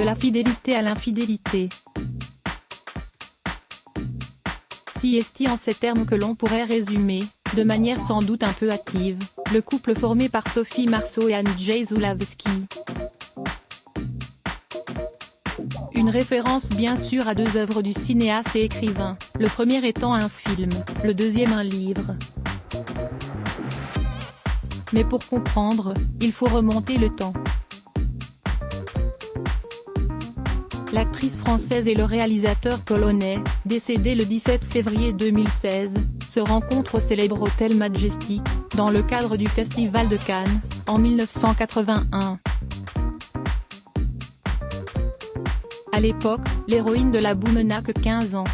De la fidélité à l'infidélité. Si est en ces termes que l'on pourrait résumer, de manière sans doute un peu hâtive, le couple formé par Sophie Marceau et Andrzej Zulawski. Une référence bien sûr à deux œuvres du cinéaste et écrivain, le premier étant un film, le deuxième un livre. Mais pour comprendre, il faut remonter le temps. L'actrice française et le réalisateur polonais, décédé le 17 février 2016, se rencontrent au célèbre Hôtel Majestic, dans le cadre du Festival de Cannes, en 1981. À l'époque, l'héroïne de la boue n'a que 15 ans.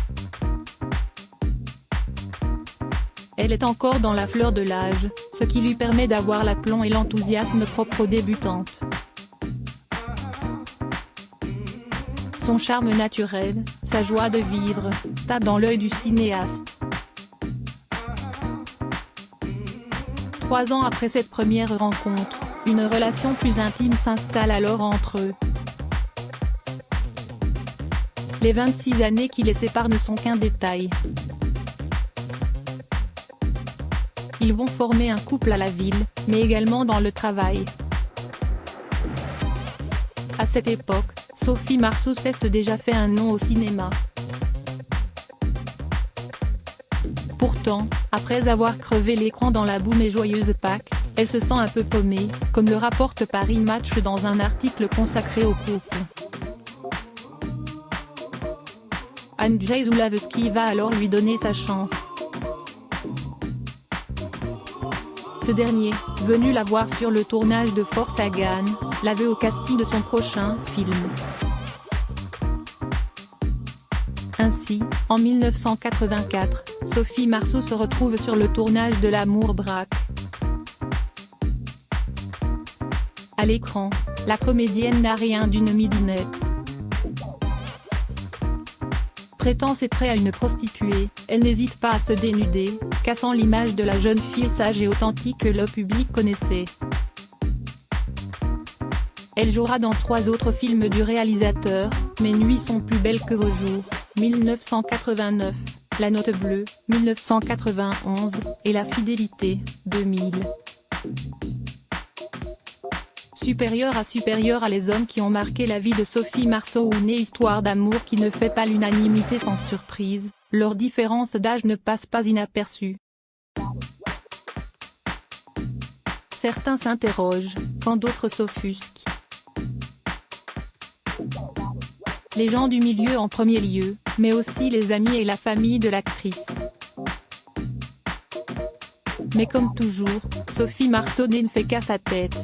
Elle est encore dans la fleur de l'âge, ce qui lui permet d'avoir l'aplomb et l'enthousiasme propre aux débutantes. Son charme naturel, sa joie de vivre, tape dans l'œil du cinéaste. 3 ans après cette première rencontre, une relation plus intime s'installe alors entre eux. Les 26 années qui les séparent ne sont qu'un détail. Ils vont former un couple à la ville, mais également dans le travail. À cette époque, Sophie Marceau s'est déjà fait un nom au cinéma. Pourtant, après avoir crevé l'écran dans la boue mais joyeuse Pâques, elle se sent un peu paumée, comme le rapporte Paris Match dans un article consacré au couple. Andrzej Zulawski va alors lui donner sa chance. Ce dernier, venu la voir sur le tournage de Force à Gagnes, la veut au casting de son prochain film. Ainsi, en 1984, Sophie Marceau se retrouve sur le tournage de L'amour braque. À l'écran, la comédienne n'a rien d'une midinette. Prêtant ses traits à une prostituée, elle n'hésite pas à se dénuder, cassant l'image de la jeune fille sage et authentique que le public connaissait. Elle jouera dans 3 autres films du réalisateur, Mes nuits sont plus belles que vos jours, 1989, La note bleue, 1991, et La fidélité, 2000. Supérieur à les hommes qui ont marqué la vie de Sophie Marceau ou Une histoire d'amour qui ne fait pas l'unanimité sans surprise, leur différence d'âge ne passe pas inaperçue. Certains s'interrogent, quand d'autres s'offusquent. Les gens du milieu en premier lieu, mais aussi les amis et la famille de l'actrice. Mais comme toujours, Sophie Marceau ne fait qu'à sa tête.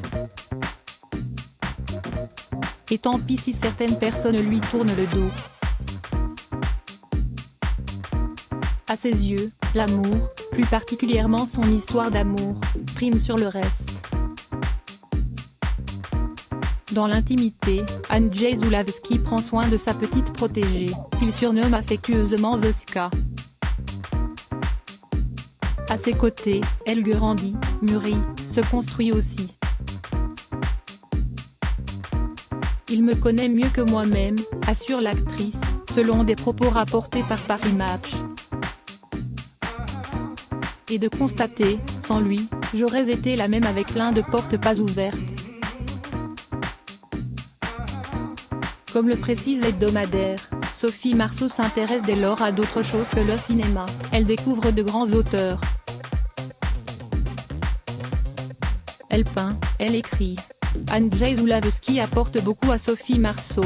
Et tant pis si certaines personnes lui tournent le dos. À ses yeux, l'amour, plus particulièrement son histoire d'amour, prime sur le reste. Dans l'intimité, Andrzej Zulawski prend soin de sa petite protégée, qu'il surnomme affectueusement Zoska. À ses côtés, elle grandit, mûrit, se construit aussi. Il me connaît mieux que moi-même, assure l'actrice, selon des propos rapportés par Paris Match. Et de constater, sans lui, j'aurais été la même avec plein de portes pas ouvertes. Comme le précise l'hebdomadaire, Sophie Marceau s'intéresse dès lors à d'autres choses que le cinéma, elle découvre de grands auteurs. Elle peint, elle écrit. Andrzej Zulawski apporte beaucoup à Sophie Marceau.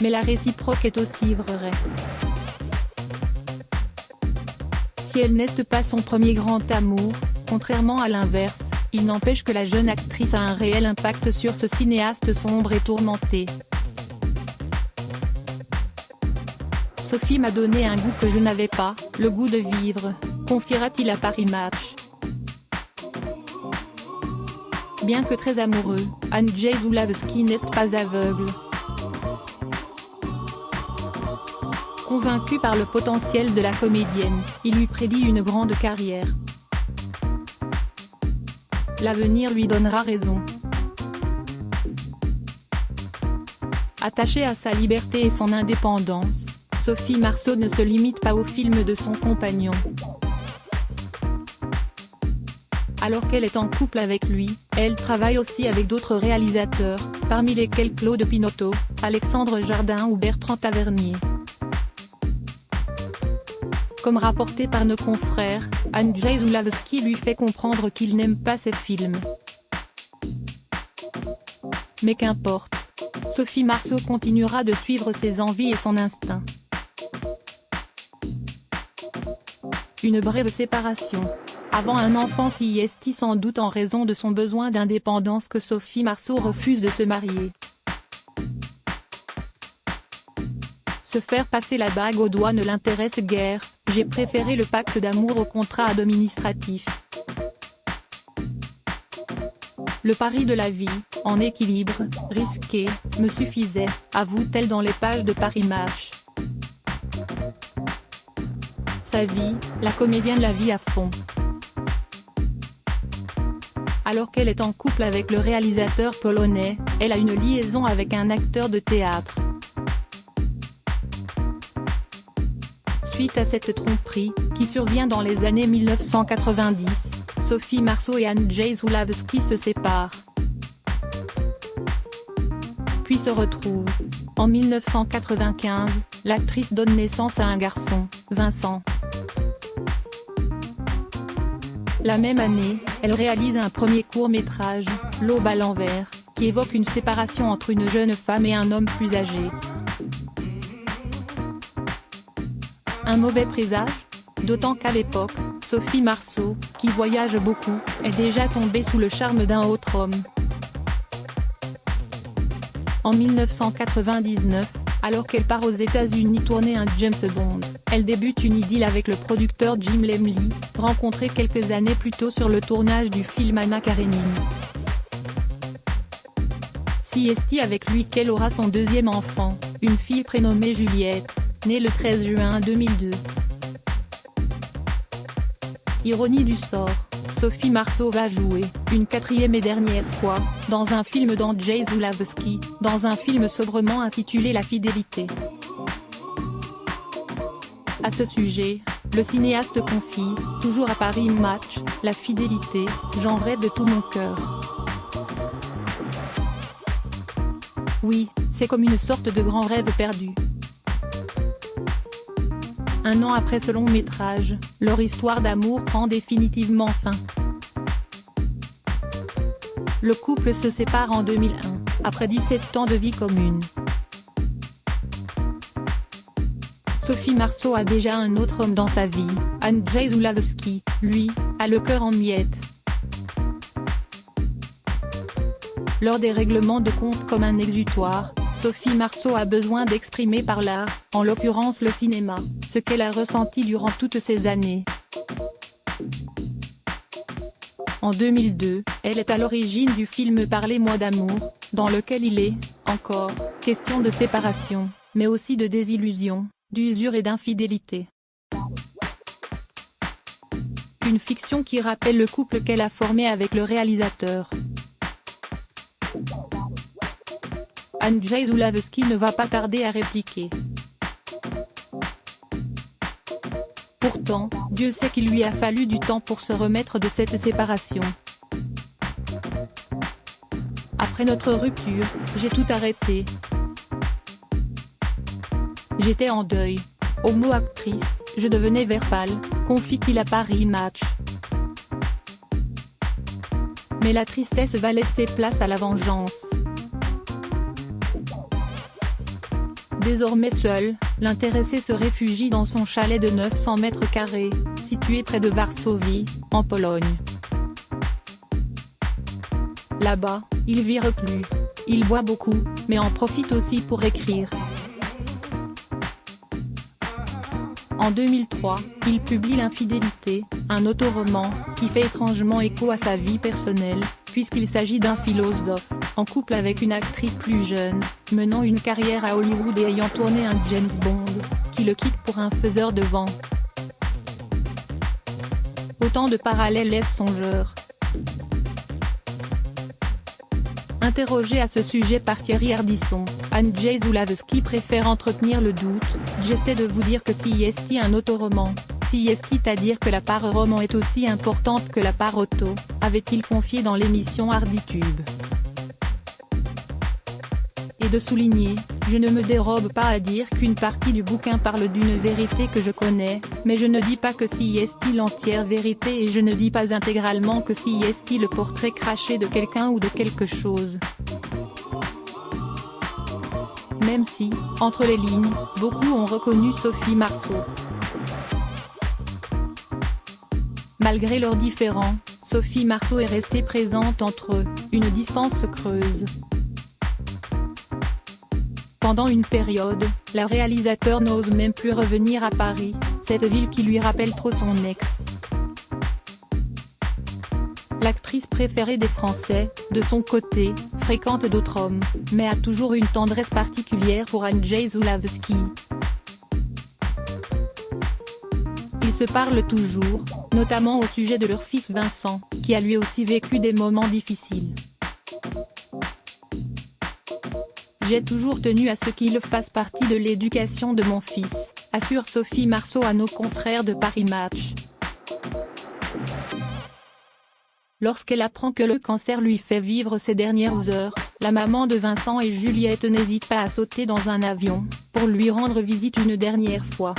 Mais la réciproque est aussi vraie. Si elle n'est pas son premier grand amour, contrairement à l'inverse, il n'empêche que la jeune actrice a un réel impact sur ce cinéaste sombre et tourmenté. Sophie m'a donné un goût que je n'avais pas, le goût de vivre, confiera-t-il à Paris Match. Bien que très amoureux, Andrzej Zulawski n'est pas aveugle. Convaincu par le potentiel de la comédienne, il lui prédit une grande carrière. L'avenir lui donnera raison. Attachée à sa liberté et son indépendance, Sophie Marceau ne se limite pas aux films de son compagnon. Alors qu'elle est en couple avec lui, elle travaille aussi avec d'autres réalisateurs, parmi lesquels Claude Pinoteau, Alexandre Jardin ou Bertrand Tavernier. Comme rapporté par nos confrères, Andrzej Zulawski lui fait comprendre qu'il n'aime pas ces films. Mais qu'importe. Sophie Marceau continuera de suivre ses envies et son instinct. Une brève séparation. Avant un enfant CIST sans doute en raison de son besoin d'indépendance que Sophie Marceau refuse de se marier. Se faire passer la bague au doigt ne l'intéresse guère, j'ai préféré le pacte d'amour au contrat administratif. Le pari de la vie, en équilibre, risqué, me suffisait, avoue-t-elle dans les pages de Paris Match. Sa vie, la comédienne la vit à fond. Alors qu'elle est en couple avec le réalisateur polonais, elle a une liaison avec un acteur de théâtre. Suite à cette tromperie, qui survient dans les années 1990, Sophie Marceau et Andrzej Zulawski se séparent. Puis se retrouvent. En 1995, l'actrice donne naissance à un garçon, Vincent. La même année, elle réalise un premier court-métrage, L'Aube à l'envers, qui évoque une séparation entre une jeune femme et un homme plus âgé. Un mauvais présage? D'autant qu'à l'époque, Sophie Marceau, qui voyage beaucoup, est déjà tombée sous le charme d'un autre homme. En 1999, alors qu'elle part aux États-Unis tourner un James Bond, elle débute une idylle avec le producteur Jim Lemley, rencontré quelques années plus tôt sur le tournage du film Anna Karenine. CIST avec lui qu'elle aura son deuxième enfant, une fille prénommée Juliette, née le 13 juin 2002. Ironie du sort, Sophie Marceau va jouer, une quatrième et dernière fois, dans un film d'Andrzej Zulawski, dans un film sobrement intitulé La Fidélité. À ce sujet, le cinéaste confie, toujours à Paris Match, La Fidélité, j'en rêve de tout mon cœur. Oui, c'est comme une sorte de grand rêve perdu. Un an après ce long métrage, leur histoire d'amour prend définitivement fin. Le couple se sépare en 2001, après 17 ans de vie commune. Sophie Marceau a déjà un autre homme dans sa vie, Andrzej Zulawski, lui, a le cœur en miettes. Lors des règlements de compte comme un exutoire, Sophie Marceau a besoin d'exprimer par l'art, en l'occurrence le cinéma, ce qu'elle a ressenti durant toutes ces années. En 2002, elle est à l'origine du film Parlez-moi d'amour, dans lequel il est, encore, question de séparation, mais aussi de désillusion, d'usure et d'infidélité. Une fiction qui rappelle le couple qu'elle a formé avec le réalisateur. Andrzej Zulawski ne va pas tarder à répliquer. Pourtant, Dieu sait qu'il lui a fallu du temps pour se remettre de cette séparation. Après notre rupture, j'ai tout arrêté. J'étais en deuil. Homo-actrice, je devenais verbale, confie-t-il à Paris Match. Mais la tristesse va laisser place à la vengeance. Désormais seul, l'intéressé se réfugie dans son chalet de 900 mètres carrés, situé près de Varsovie, en Pologne. Là-bas, il vit reclus. Il boit beaucoup, mais en profite aussi pour écrire. En 2003, il publie L'Infidélité, un autoroman, qui fait étrangement écho à sa vie personnelle, puisqu'il s'agit d'un philosophe, en couple avec une actrice plus jeune, menant une carrière à Hollywood et ayant tourné un James Bond, qui le quitte pour un faiseur de vent. Autant de parallèles laissent songeur. Interrogée à ce sujet par Thierry Ardisson, Andrzej Zulawski préfère entretenir le doute. « J'essaie de vous dire que si est un autoroman, si est à dire que la part roman est aussi importante que la part auto », avait-il confié dans l'émission Harditube. Et de souligner, « Je ne me dérobe pas à dire qu'une partie du bouquin parle d'une vérité que je connais, mais je ne dis pas que si est l'entière vérité et je ne dis pas intégralement que si est le portrait craché de quelqu'un ou de quelque chose. » Même si, entre les lignes, beaucoup ont reconnu Sophie Marceau. Malgré leurs différends, Sophie Marceau est restée présente entre eux, une distance se creuse. Pendant une période, la réalisateur n'ose même plus revenir à Paris, cette ville qui lui rappelle trop son ex. L'actrice préférée des Français, de son côté, fréquente d'autres hommes, mais a toujours une tendresse particulière pour Andrzej Zulawski. Ils se parlent toujours, notamment au sujet de leur fils Vincent, qui a lui aussi vécu des moments difficiles. « J'ai toujours tenu à ce qu'il fasse partie de l'éducation de mon fils », assure Sophie Marceau à nos confrères de Paris Match. Lorsqu'elle apprend que le cancer lui fait vivre ses dernières heures, la maman de Vincent et Juliette n'hésite pas à sauter dans un avion, pour lui rendre visite une dernière fois.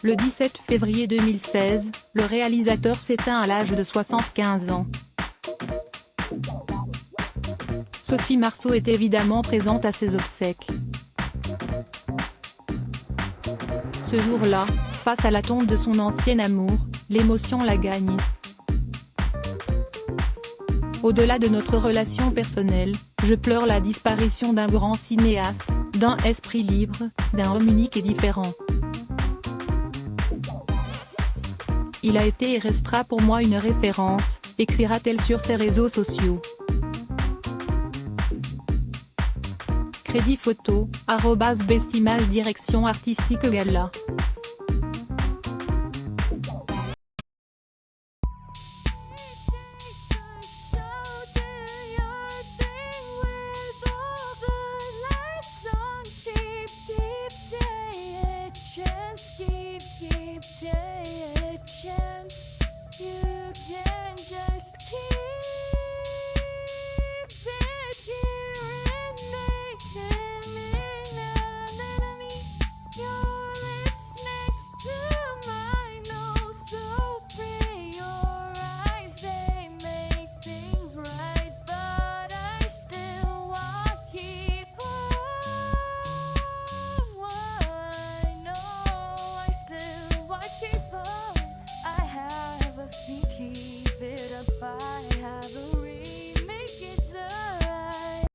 Le 17 février 2016, le réalisateur s'éteint à l'âge de 75 ans. Sophie Marceau est évidemment présente à ses obsèques. Ce jour-là, face à la tombe de son ancien amour, l'émotion la gagne. Au-delà de notre relation personnelle, je pleure la disparition d'un grand cinéaste, d'un esprit libre, d'un homme unique et différent. Il a été et restera pour moi une référence, écrira-t-elle sur ses réseaux sociaux. Crédit photo, @bestimage direction artistique gala.